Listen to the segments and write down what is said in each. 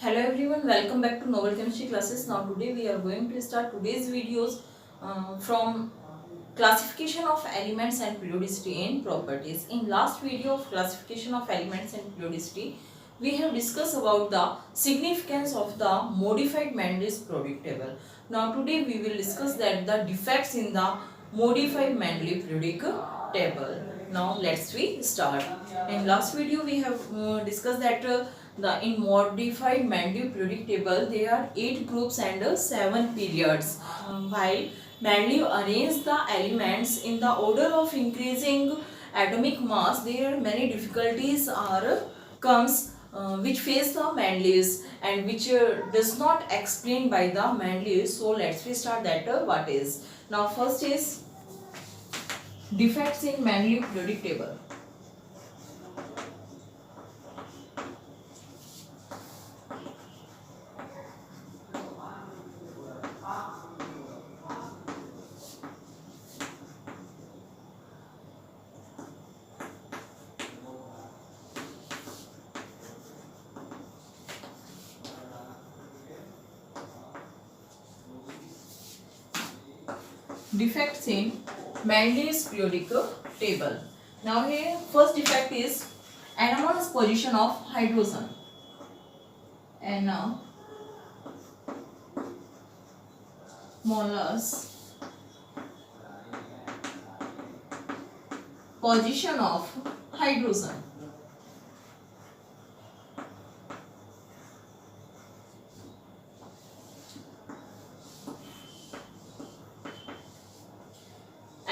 Hello everyone, welcome back to Novel Chemistry classes. Now today we are going to start today's videos from classification of elements and periodicity and properties. In last video of classification of elements and periodicity, we have discussed about the significance of the modified Mendel's periodic table. Now today we will discuss that the defects in the modified Mendel periodic table. Now let's we start. In last video we have discussed that in modified Mendel periodic table there are 8 groups and 7 periods. While Mendel arranged the elements in the order of increasing atomic mass, there are many difficulties comes which face the Mendeleev and which does not explained by the Mendeleev. So let's we start that what is. Now first is defects in Mendeleev periodic table. Defects in Mendeleev's periodic table. Now here first defect is anomalous position of hydrogen. Anomalous position of hydrogen.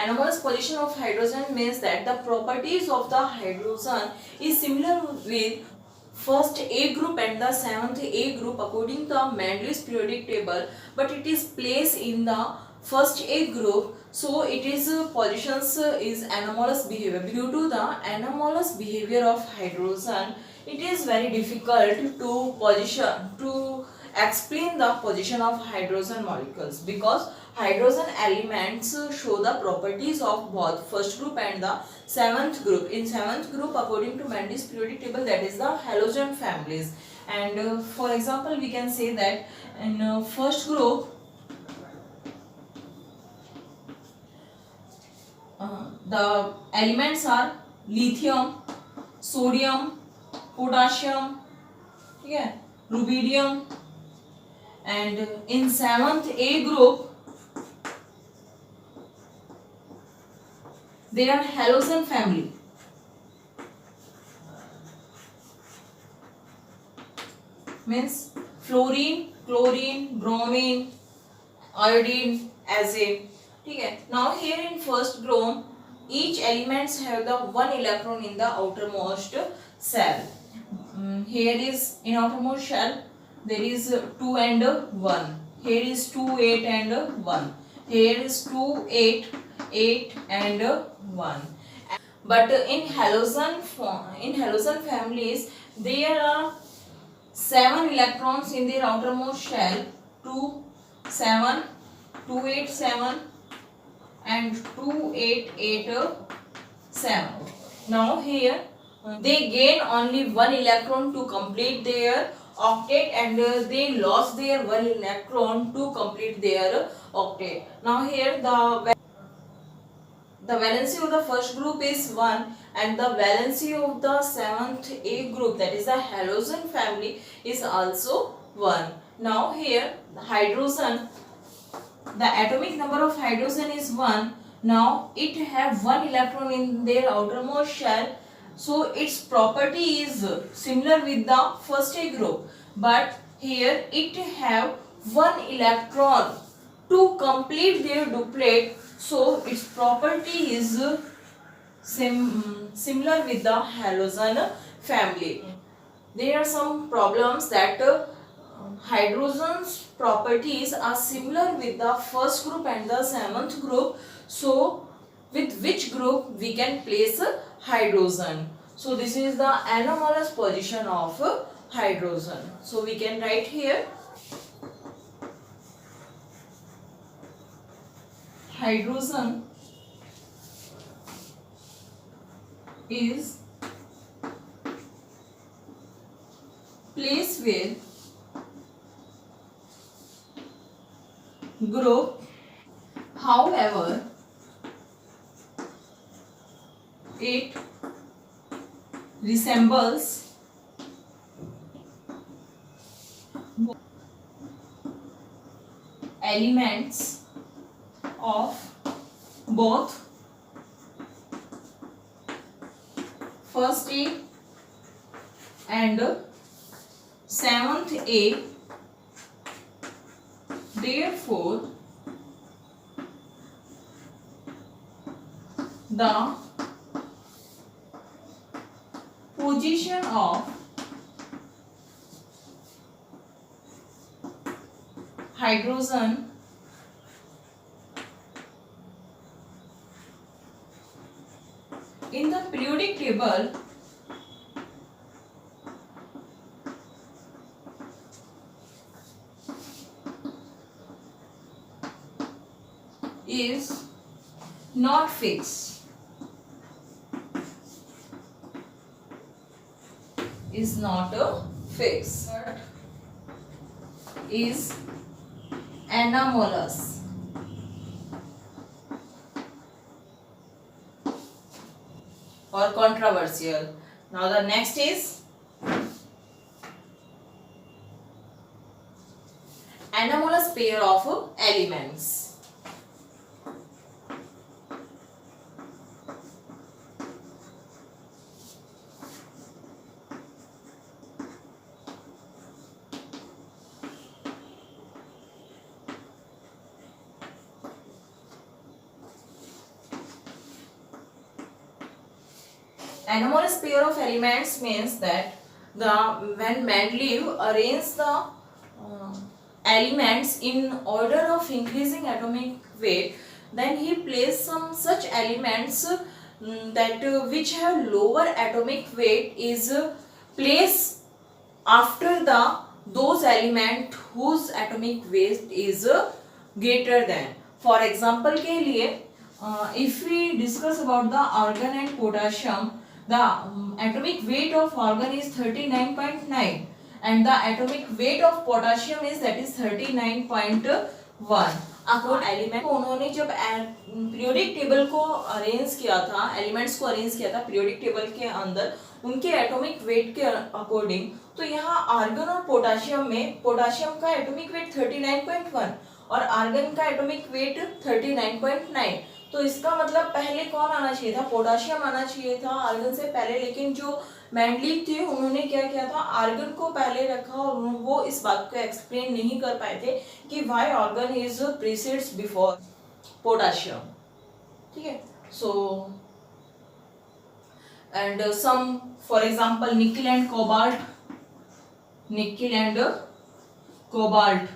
Anomalous position of hydrogen means that the properties of the hydrogen is similar with first A group and the 7th A group according to the Mendeleev's periodic table, but it is placed in the first A group, so it is positions is anomalous behavior. Due to the anomalous behavior of hydrogen, it is very difficult to explain the position of hydrogen molecules, because hydrogen elements show the properties of both first group and the 7th group. In 7th group, according to Mendeleev's periodic table, that is the halogen families. And for example, we can say that in first group, the elements are lithium, sodium, potassium, yeah, rubidium, and in 7th A group they are halogen family. Means fluorine, chlorine, bromine, iodine, azide. Okay. Now here in first group, each elements have the one electron in the outermost shell. Here is in outermost shell there is 2 and 1. Here is 2, 8 and 1. Here is 2, 8, 8 and 1. But in halogen families there are 7 electrons in their outermost shell, 2, 7, 2, 8, 7 and 2, 8, 8, 7. Now here they gain only 1 electron to complete their octet, and they lost their 1 electron to complete their octet. Now here the valency of the first group is 1 and the valency of the 7th A group, that is the halogen family, is also 1. Now here the hydrogen, the atomic number of hydrogen is 1. Now it have 1 electron in their outermost shell, so its property is similar with the first A group, but here it have 1 electron to complete their duplet, so its property is similar with the halogen family. There are some problems that hydrogen's properties are similar with the first group and the 7th group, so with which group we can place hydrogen. So this is the anomalous position of hydrogen. So we can write here hydrogen is place where group. However, it resembles elements of both first A and seventh A. Therefore, the position of hydrogen in the periodic table is not fixed. Is not a fix, but is anomalous. Or controversial. Now the next is anomalous pair of elements. Anomalous pair of elements means that when Mendeleev arranged the elements in order of increasing atomic weight, then he placed some such elements which have lower atomic weight is placed after those element whose atomic weight is greater than. For example के लिए if we discuss about the argon and potassium, the atomic weight of argon is 39.9 and the atomic weight of potassium is 39.1. आपको element को उन्होंने जब periodic table को arrange किया था, elements को अरेंज किया था पीरियोडिक टेबल के अंदर उनके एटॉमिक वेट के अकॉर्डिंग, तो यहाँ आर्गन और पोटाशियम में पोटाशियम का एटॉमिक वेट 39.1 और आर्गन का एटॉमिक वेट 39.9. तो इसका मतलब पहले कौन आना चाहिए था? पोटाशियम आना चाहिए था आर्गन से पहले, लेकिन जो मेंडलीव थे उन्होंने क्या किया था, आर्गन को पहले रखा और वो इस बात को एक्सप्लेन नहीं कर पाए थे कि why argon is precedes before potassium. ठीक है. So and some for example nickel and cobalt. Nickel and cobalt,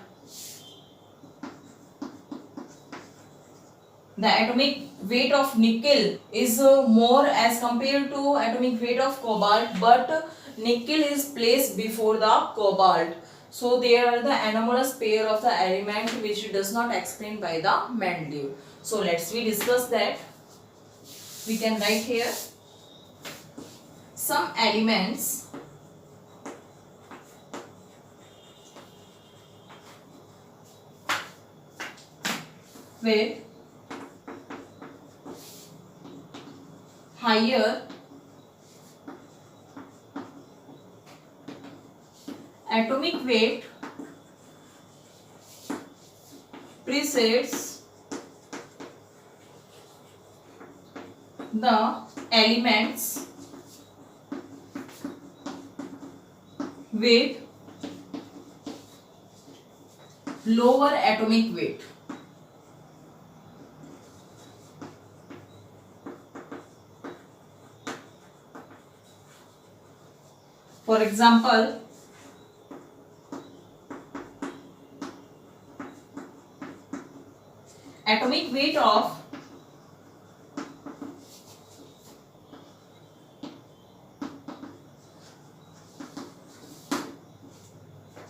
the atomic weight of nickel is more as compared to atomic weight of cobalt, but nickel is placed before the cobalt. So they are the anomalous pair of the element which does not explained by the Mendeleev. So let's we discuss that. We can write here some elements with higher atomic weight precedes the elements with lower atomic weight. For example, atomic weight of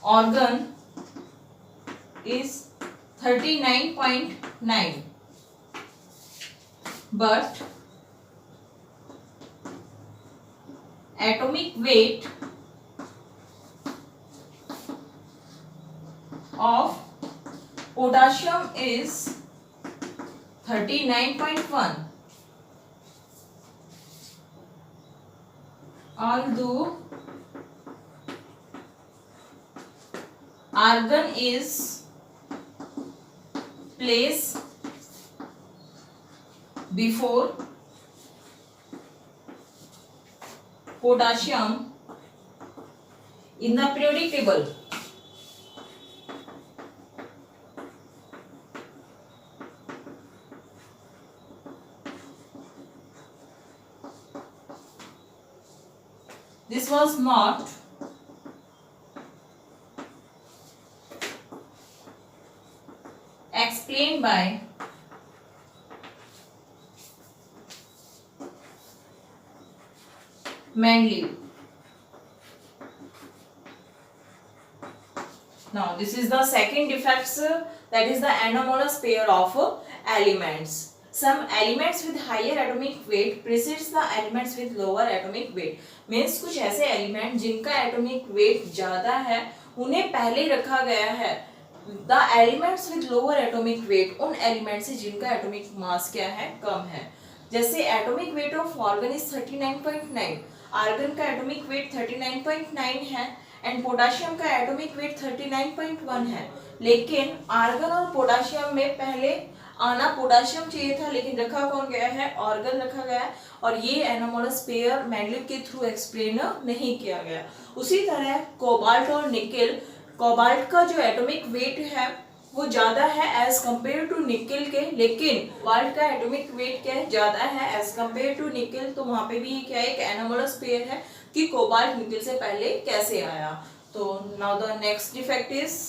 argon is 39.9, but atomic weight of Potassium is 39.1, although argon is placed before potassium in the periodic table. This was not explained by Mendeleev. Now this is the second defects, that is the anomalous pair of elements. Some elements with higher atomic weight precedes the elements with lower atomic weight. Means कुछ ऐसे element जिनका atomic weight ज्यादा है उन्हें पहले रखा गया है. The elements with lower atomic weight उन एलिमेंट से जिनका एटॉमिक मास क्या है, कम है. जैसे atomic weight of argon is 39.9, argon का एटॉमिक वेट 39.9 है एंड पोटाशियम का एटॉमिक वेट 39.1 है. लेकिन आर्गन और पोटाशियम में पहले आना पोटाशियम चाहिए था, लेकिन रखा कौन गया है, ऑर्गन रखा गया है. और ये एनोमलस पेयर मेंडलीव के थ्रू एक्सप्लेन नहीं किया गया. उसी तरह कोबाल्ट और निकेल, कोबाल्ट का जो एटॉमिक वेट है वो ज्यादा है एज कंपेयर टू निकेल के, लेकिन कोबाल्ट का एटॉमिक वेट क्या है, ज्यादा है एज कंपेयर टू निकेल. तो वहां पे भी क्या है, एक एनोमलस पेयर है कि कोबाल्ट निकेल से पहले कैसे आया. तो now the next defect is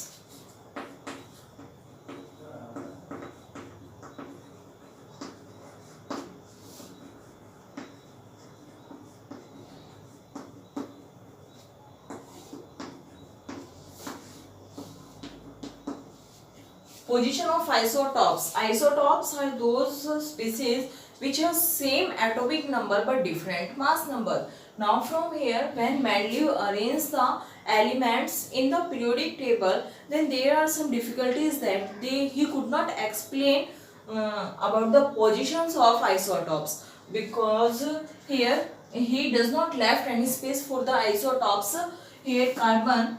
position of isotopes. Isotopes are those species which have same atomic number but different mass number. Now from here, when Mendeleev arranged the elements in the periodic table, then there are some difficulties that he could not explain about the positions of isotopes, because here he does not left any space for the isotopes. Here carbon,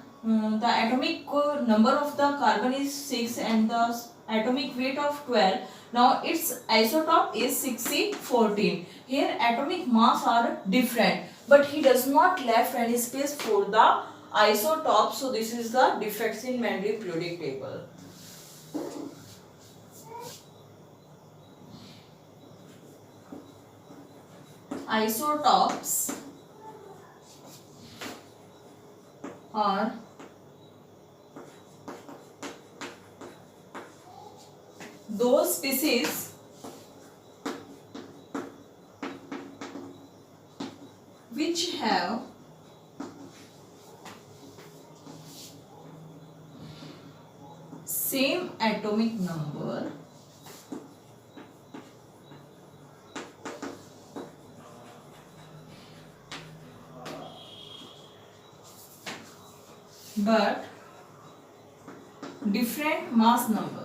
the atomic number of the carbon is 6 and the atomic weight of 12. Now its isotope is 6C14. Here atomic mass are different, but he does not left any space for the isotope. So this is the defects in Mendeleev periodic table. Isotopes are those species which have same atomic number but different mass number.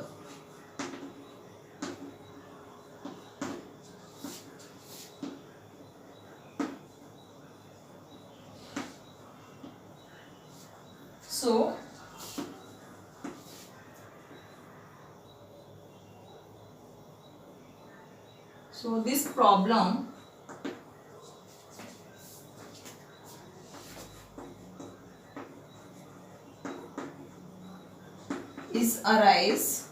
So this problem is arise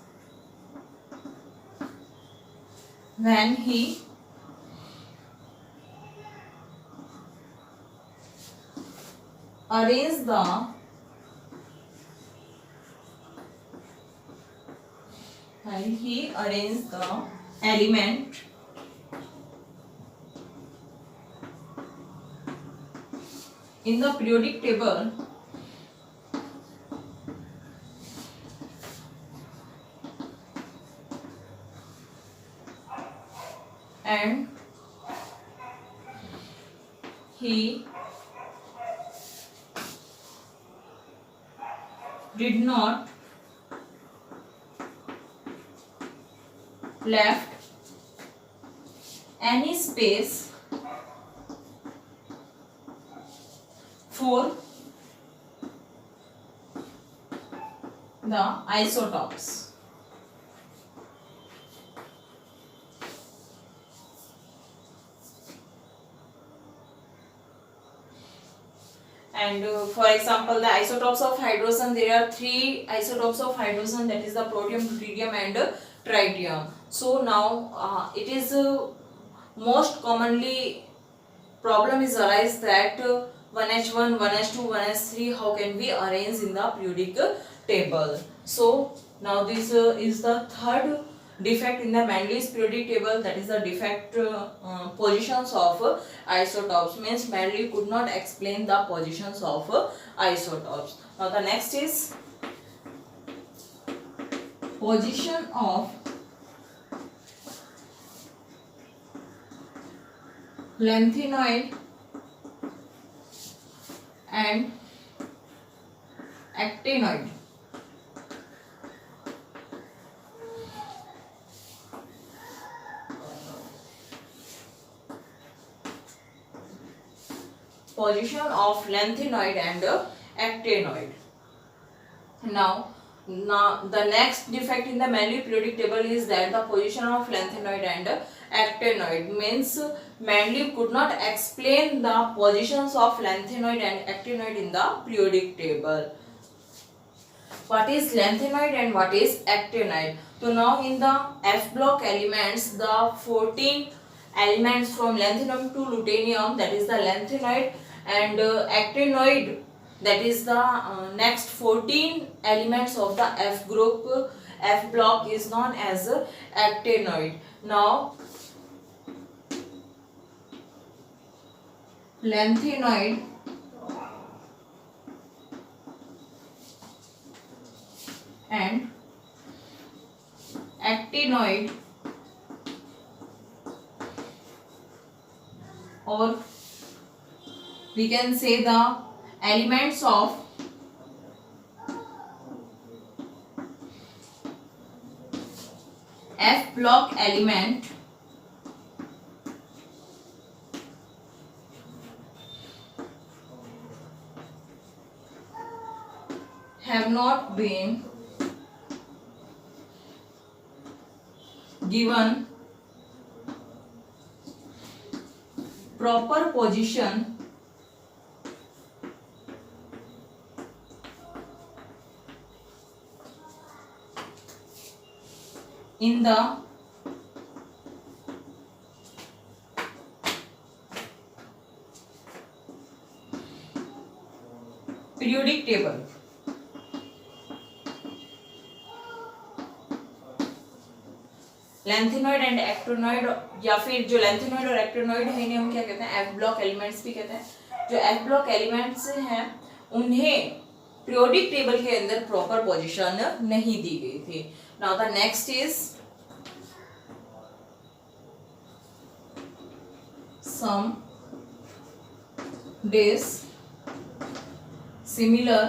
when he arrange the element in the periodic table and he did not left any space for the isotopes. And for example, the isotopes of hydrogen, there are 3 isotopes of hydrogen, that is the protium, deuterium and tritium. So now it is most commonly problem is arise that 1h1, 1h2, 1h3, how can we arrange in the periodic table. So now this is the third defect in the Mendel's periodic table, that is the defect positions of isotopes. Means Mendel could not explain the positions of isotopes. Now the next is position of lanthanoid and actinoid. Position of lanthanoid and actinoid. Now the next defect in the Mendel periodic table is that the position of lanthanoid and actinoid. Means Mendel could not explain the positions of lanthanoid and actinoid in the periodic table. What is lanthanoid and what is actinoid? So now in the F block elements, the 14 elements from lanthanum to lutetium, that is the lanthanoid, and actinoid, that is the next 14 elements of the F group, F block, is known as actinoid. Now lanthanoid and actinoid, or we can say the elements of F block element have not been given proper position in the periodic table. Lanthanoid and actinoid, या फिर जो lanthanoid और actinoid है इन्हें हम क्या कहते हैं, एफ ब्लॉक एलिमेंट्स भी कहते हैं। जो एफ ब्लॉक एलिमेंट्स हैं उन्हें पीरियोडिक टेबल के अंदर प्रॉपर पोजीशन नहीं दी गई थी। Now the next is some dissimilar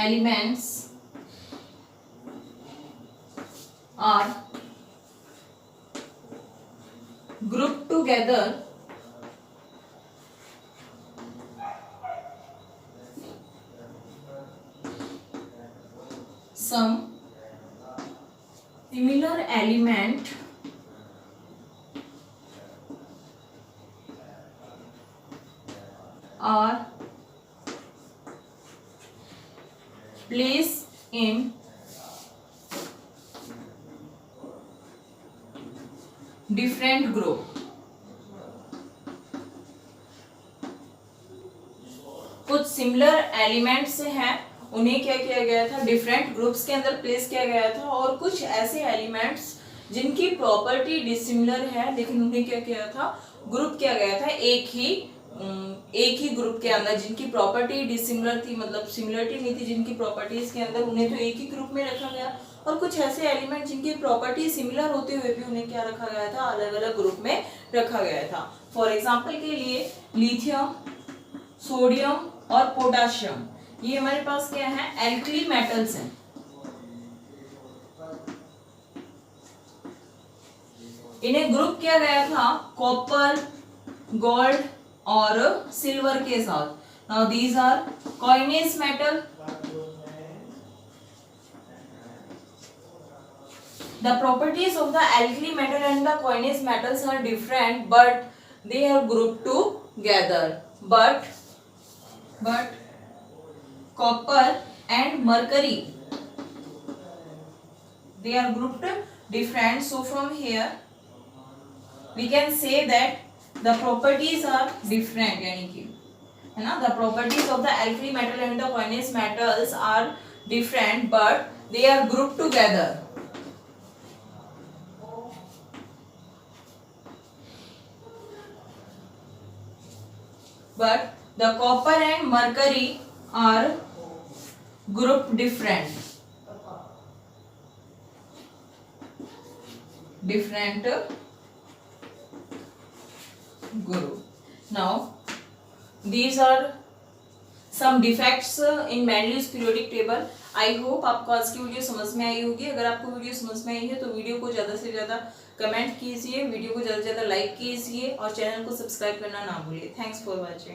elements are grouped together some similar element are placed in different group। कुछ सिमिलर एलिमेंट्स हैं उन्हें क्या किया गया था, डिफरेंट ग्रुप्स के अंदर प्लेस किया गया था, और कुछ ऐसे एलिमेंट्स जिनकी प्रॉपर्टी डिसिमिलर है लेकिन उन्हें क्या किया था, ग्रुप किया गया था एक ही ग्रुप के अंदर, जिनकी प्रॉपर्टी डिसिमिलर थी, मतलब सिमिलरिटी नहीं थी जिनकी प्रॉपर्टीज के अंदर, उन्हें तो एक ही ग्रुप में रखा गया। और कुछ ऐसे एलिमेंट जिनकी प्रॉपर्टी सिमिलर होते हुए भी उन्हें क्या रखा गया था, अलग अलग ग्रुप में रखा गया था। फॉर एग्जाम्पल के लिए लिथियम, सोडियम और पोटाशियम, ये हमारे पास क्या है, एल्कली मेटल्स हैं। इन्हें ग्रुप किया गया था कॉपर, गोल्ड और सिल्वर के साथ। Now these are coinage metal. The properties of the alkali metal and the coinage metals are different, but they are grouped together. But copper and mercury, they are grouped different. So from here we can say that the properties are different. यानी कि है ना, the properties of the alkali metal and the coinage metals are different, but they are grouped together. But the copper and mercury are grouped different group. Now these are some defects in Mendeleev's periodic table. I hope आपको आज की video समझ में आई होगी। अगर आपको video समझ में आई है तो वीडियो को ज़्यादा से ज़्यादा कमेंट कीजिए, वीडियो को ज़्यादा से ज़्यादा लाइक कीजिए और चैनल को सब्सक्राइब करना ना भूलिए। Thanks for watching.